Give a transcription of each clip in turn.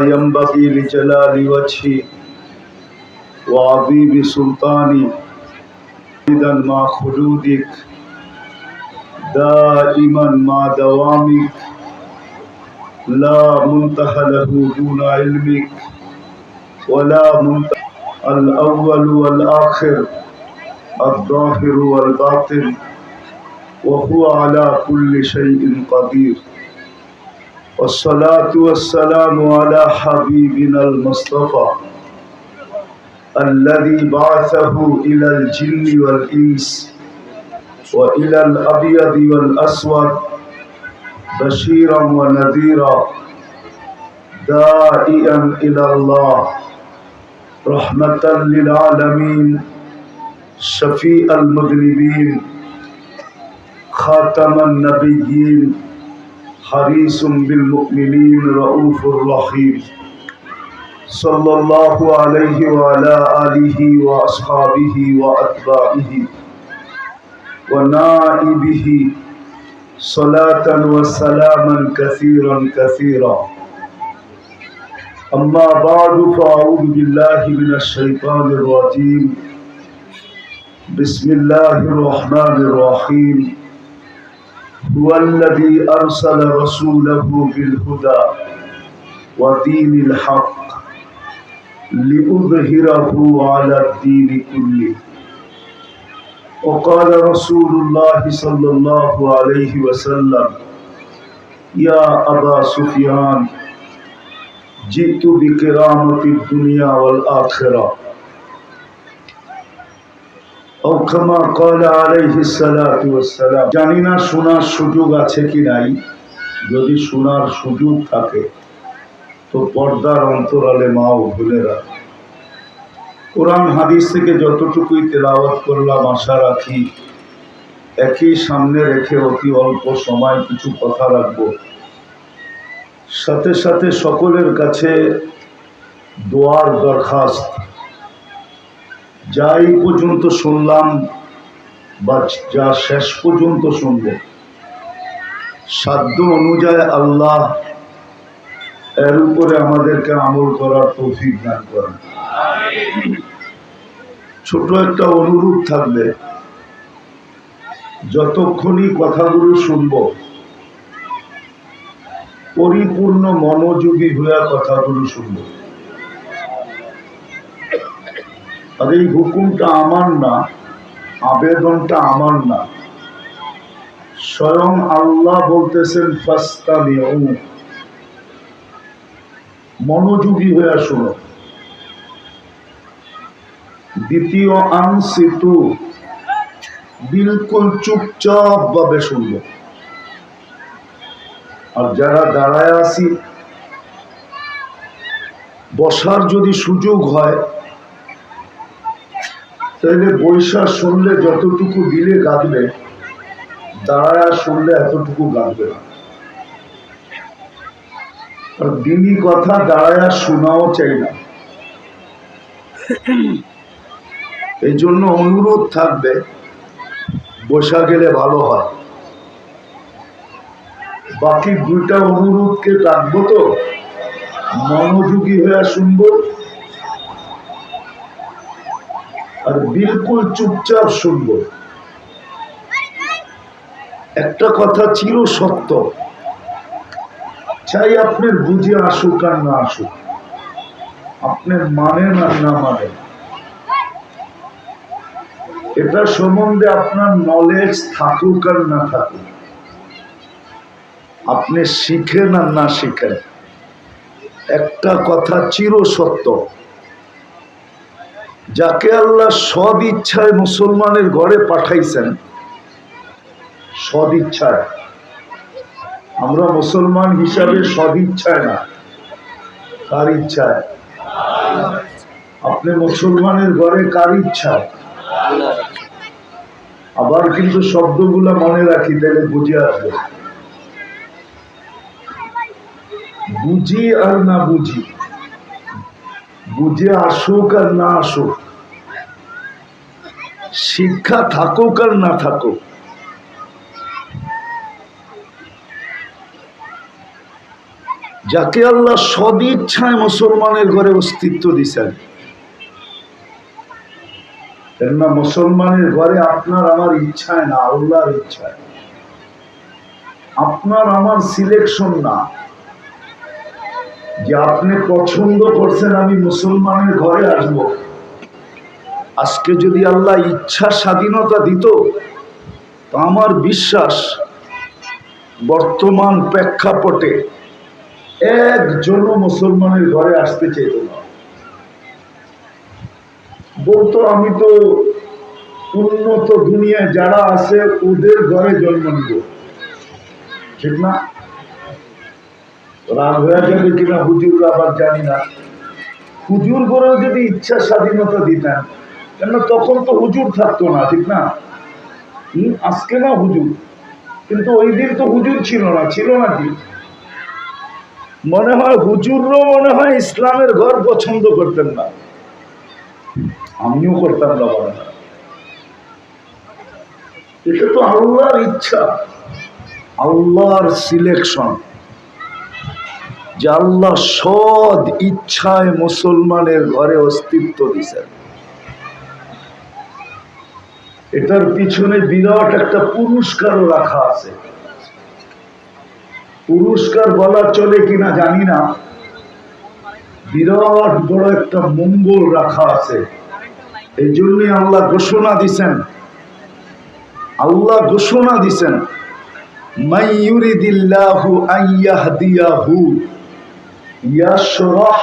ينبغي لجلال وجهي وعظيم سلطاني مع خلودك دائما مع دوامك لا منتهى له دون علمك ولا منتهى الأول والآخر الظاهر والباطن وهو على كل شيء قدير والصلاة والسلام على حبيبنا المصطفى الذي بعثه إلى الجن والإنس وإلى الأبيض والأسود بشيرا ونذيرا داعيا إلى الله رحمة للعالمين شفيع المذنبين خاتم النبيين حريص بالمؤمنين رؤوف رحيم صلى الله عليه وعلى آله وأصحابه وأتباعه ونائبه صلاة وسلاما كثيرا كثيرا أما بعد فأعوذ بالله من الشيطان الرجيم بسم الله الرحمن الرحيم هو الذي أرسل رسوله بالهدى ودين الحق ليظهره على الدين كله وقال رسول الله صلى الله عليه وسلم يا أبا سفيان جئت بكرامة الدنيا والآخرة أو كما قال عليه الصلاة والسلام জানি না শোনার সুযোগ আছে কি নাই যদি শোনার সুযোগ থাকে তো পর্দার অন্তরালে মা ও বোনেরা কোরআন হাদিস থেকে যতটুকুই তেলাওয়াত করলাম আশা রাখি একই সামনে রেখে অতি অল্প সময় কিছু কথা রাখবো সাথে সাথে সকলের কাছে দোয়ার দরখাস্ত যাই পর্যন্ত শুনলাম বা যা শেষ পর্যন্ত শুনব সাধ্য অনুযায়ী আল্লাহ এর উপরে আমাদেরকে আমল করার তৌফিক দান করেন। ছোট একটা অনুরোধ থাকবে, যতক্ষণই কথাগুলো শুনব পরিপূর্ণ মনোযোগী হয়ে কথাগুলো শুনব। আর এই হুকুমটা আমার না, আবেদনটা আমার না, স্বয়ং আল্লাহ বলতেছেন ফাস্তামিউ, মনোযোগী হয়ে শুনো। দ্বিতীয় আনসিতু, বিলকুল চুপচাপ ভাবে শুনবো। আর যারা দাঁড়ায় আছি বসার যদি সুযোগ হয় তাহলে বৈশা শুনলে যতটুকু দিলে গাঁদবে, দাঁড়ায় শুনলে এতটুকু গাঁদবে না। আর দিনই কথা দাঁড়ায় শোনাও চাই না। এই জন্য অনুরোধ থাকবে বসা গেলে ভালো হয়। বাকি দুইটা অনুরোধকে রাখবো তো, মনোযোগী হয়ে শুনবো আর বিলকুল চুপচাপ শুনবো। একটা কথা চির সত্য, চাই আপনার বুঝে আসুক আর না আসুক, আপনার মানেন আর না মানেন, এটা সম্বন্ধে আপনার নলেজ থাকুক আর না থাকুক, আপনি শিখেন আর না শিখেন, একটা কথা চির সত্য, যাকে আল্লাহ সদ ইচ্ছায় মুসলমানের ঘরে পাঠাইছেন, সদ ইচ্ছায়, আমরা মুসলমান হিসাবে সদ ইচ্ছায় না, কার ইচ্ছায়? আপনি মুসলমানের ঘরে কার ইচ্ছায়? আবার কিন্তু শব্দগুলা মনে রাখি, তাহলে বুঝে আসবে। বুঝি আর না বুঝি, বুঝে আসুক আর না আসুক, শিক্ষা থাকুক আর না থাকুক, যাকে আল্লাহ সদিচ্ছায় মুসলমানের ঘরে অস্তিত্ব দিয়েছেন। কেননা মুসলমানের ঘরে আপনার আমার ইচ্ছায় না, আল্লাহর ইচ্ছায়। আপনার আমার সিলেকশন না, যে আপনি পছন্দ করছেন আমি মুসলমানের ঘরে আসব। আজকে যদি আল্লাহ ইচ্ছা স্বাধীনতা দিত, তো আমার বিশ্বাস বর্তমান প্রেক্ষাপটে একজনও মুসলমানের ঘরে আসতে চাইত না। বলতো আমি তো উন্নত দুনিয়ায় যারা আছে ওদের ঘরে জন্ম নিব, ঠিক না? রাগ হয়ে যাবে কিনা হুজুররা আবার জানি না। হুজুর ঘরেও যদি ইচ্ছা স্বাধীনতা দিতেন, কেন তখন তো হুজুর থাকতো না, ঠিক না? আজকে না হুজুর, কিন্তু ওই দিন তো হুজুর ছিল না, ছিল নাকি? মনে হয় হুজুরও মনে হয় ইসলামের ঘর পছন্দ করতেন না, আমিও করতাম না। মনে হয় এটা তো আল্লাহর ইচ্ছা, আল্লাহর সিলেকশন, যে আল্লাহ সদ ইচ্ছায় মুসলমানের ঘরে অস্তিত্ব দিয়েছেন। এটার পিছনে বিরাট একটা পুরস্কারও রাখা আছে। পুরস্কার বলা চলে কিনা জানি না, বিরাট বড় একটা মঙ্গল রাখা আছে। এই জন্যই আল্লাহ ঘোষণা দিছেন, আল্লাহ ঘোষণা দিছেন, মান ইউরিদিল্লাহু আন ইয়াহদিয়াহু ইয়াশরাহ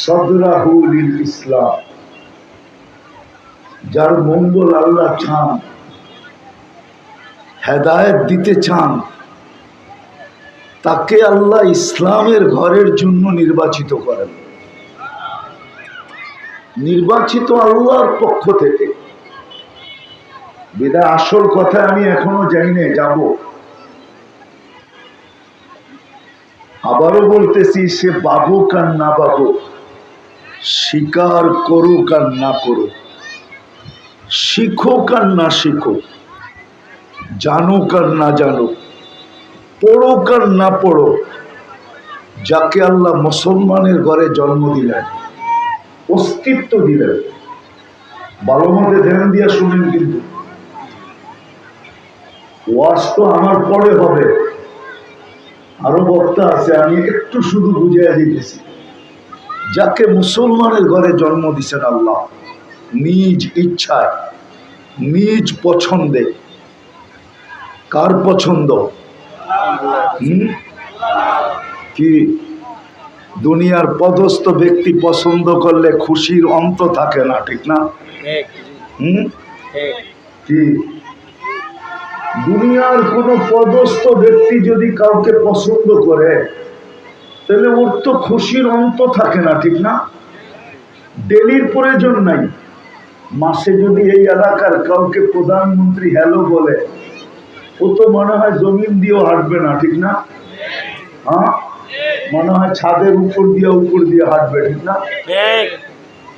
সাদরাহু লিল ইসলাম। যার মঙ্গল আল্লাহ চান, হেদায়েত দিতে চান, তাকে আল্লাহ ইসলামের ঘরের জন্য নির্বাচিত করেন। নির্বাচিত আল্লাহর পক্ষ থেকে। বিদায় আসল কথা আমি এখনো জানি না, যাব। আবারও বলতেছি, সে বাবুক আর না বাবুক, স্বীকার করুক আর না করুক, শিখুক আর না শিখুক, জানুক আর না জানুক, পড়ুক আর না পড়ুক, যাকে আল্লাহ মুসলমানের ঘরে জন্ম দিলেন, অস্তিত্ব দিলেন, ভালো মতে ধ্যান দিয়া শুনেন। কিন্তু ওয়াজ তো আমার পরে হবে, আরো বক্তা আছে, আমি একটু শুধু বুঝিয়ে দিতেছি। যাকে মুসলমানের ঘরে জন্ম দিছেন আল্লাহ নিজ ইচ্ছায়, নিজ পছন্দে। কার পছন্দ? কি দুনিয়ার পদস্থ ব্যক্তি পছন্দ করলে খুশির অন্ত থাকে না, ঠিক না? কি দুনিয়ার কোন পদস্থ ব্যক্তি যদি কাউকে পছন্দ করে, তাহলে ওর তো খুশির অন্ত থাকে না, ঠিক না? ডেলির প্রয়োজন নাই। মাসে যদি এই এলাকার কাউকে প্রধানমন্ত্রী হ্যালো বলে, ও তো মনে হয় জমিন দিয়েও হাঁটবে না, ঠিক না? হ্যাঁ, মনে হয় ছাদের উপর দিয়ে হাঁটবে, ঠিক না?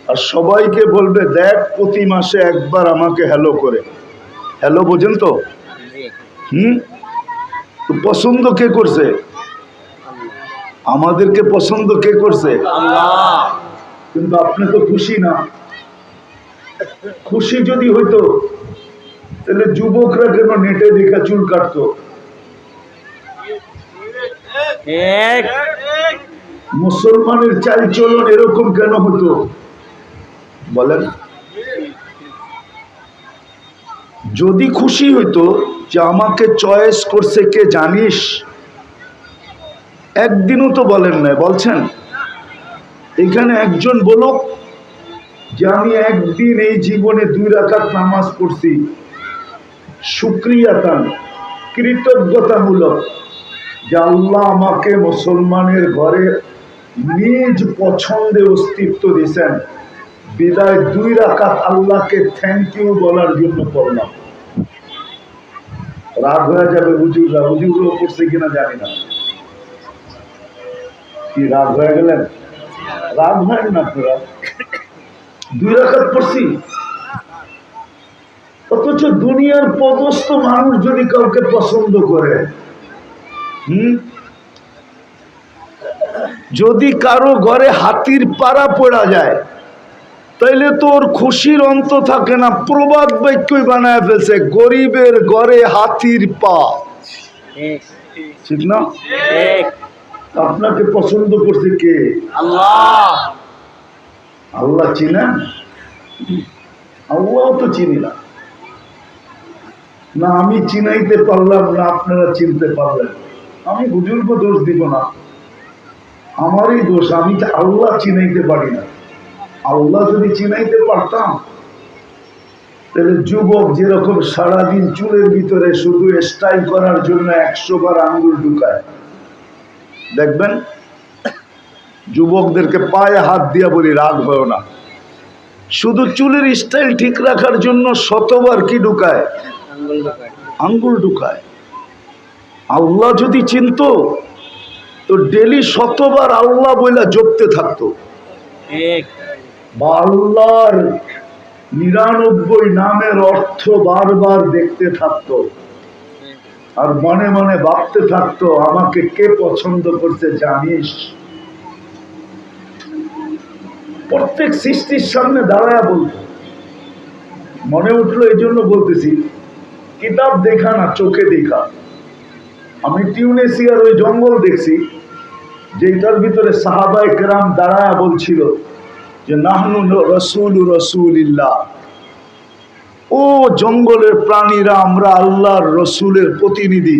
আর সবাইকে বলবে, দেখ প্রতি মাসে একবার আমাকে হ্যালো করে। হ্যালো বোঝেন তো? তো পছন্দ কে করছে? আমাদেরকে পছন্দ কে করছে? কিন্তু আপনি তো খুশি না। খুশি যদি হইতো, তাহলে যুবকরা কেন নেটে দেখা চুল কাটতো? মুসলমানের চালচলন এরকম কেন হতো বলেন? যদি খুশি হইতো যে আমাকে চয়েস করছে কে জানিস, একদিনও তো বলেন না। বলছেন এখানে একজন বলুক যে আমি একদিন এই জীবনে 2 রাকাত নামাজ পড়ছি, শুকরিয়াতান, কৃতজ্ঞতামূলক, যে আল্লাহ আমাকে মুসলমানের ঘরে নিজ পছন্দে অস্তিত্ব দিয়েছেন, বিদায় 2 রাকাত আল্লাহকে থ্যাংক ইউ বলার জন্য পড়লাম। রাগ হয়ে যাবে হুজুররা, হুজুরও করছে কিনা জানি না। কি রাগ হয়ে গেলেন? রাগ হয় না আপনারা? 2 রাকাত পড়ছি, অথচ দুনিয়ার পদস্থ মানুষ যদি কাউকে পছন্দ করে, যদি কারো ঘরে হাতির পাড়া পড়া যায় তাইলে তো ওর খুশির অন্ত থাকে না, প্রবাদ বাক্যই বানায় ফেলছে, গরিবের ঘরে হাতির পা। ঠিক না? আপনাকে পছন্দ করছে কে? আল্লাহ। আল্লাহ চিনেন? আল্লাহ তো চিনি না, না আমি চিনাইতে পারলাম না, আপনারা চিনতে পারলেন। আমি হুজুরকে দোষ দিব না, আমারই দোষ, আমি তো আল্লাহ চিনাইতে পারি না। আল্লাহ যদি চিনাইতে পারতাম তাহলে যুবক যেরকম সারাদিন চুলের ভিতরে শুধু স্টাইল করার জন্য 100 বার আঙ্গুল ঢুকায়, দেখবেন যুবকদেরকে পায়ে হাত দিয়া বলি রাগ হয় না, শুধু চুলের স্টাইল ঠিক রাখার জন্য 100 বার কি ঢুকায়? আঙ্গুল ঢুকায়। আল্লাহ যদি চিনতো তো ডেলি 100 বার আল্লাহ বইলা জপতে থাকতো, বা আল্লাহর 99 নামের অর্থ বারবার দেখতে থাকতো, আর মনে মনে ভাবতে থাকতো আমাকে কে পছন্দ করতে জানিস। প্রত্যেক সৃষ্টির সামনে দাঁড়ায় বলতো। মনে উঠলো এই জন্য বলতেছি, কিতাব দেখা না চোখে দেখা। আমি টিউনেসিয়ার ওই জঙ্গল দেখছি যেটার ভিতরে সাহাবায়ে কেরাম দাঁড়ায় বলছিল যে নাহনু রাসূলু রাসূলিল্লাহ, ও জঙ্গলের প্রাণীরা আমরা আল্লাহর রসুলের প্রতিনিধি,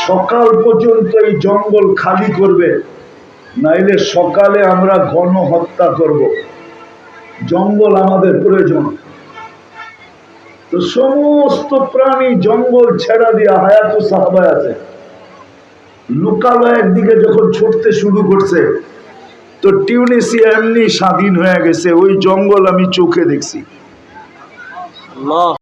সকাল পর্যন্ত এই জঙ্গল খালি করবে, নাইলে সকালে আমরা গণহত্যা করব, জঙ্গল আমাদের প্রয়োজন। তো সমস্ত প্রাণী জঙ্গল ছেড়া দিয়া হায়াত সাহাবায় আছে, লোকালয়ের দিকে যখন ছুটতে শুরু করছে তো টিউনিসিয়া এমনি স্বাধীন হয়ে গেছে। ওই জঙ্গল আমি চোখে দেখছি।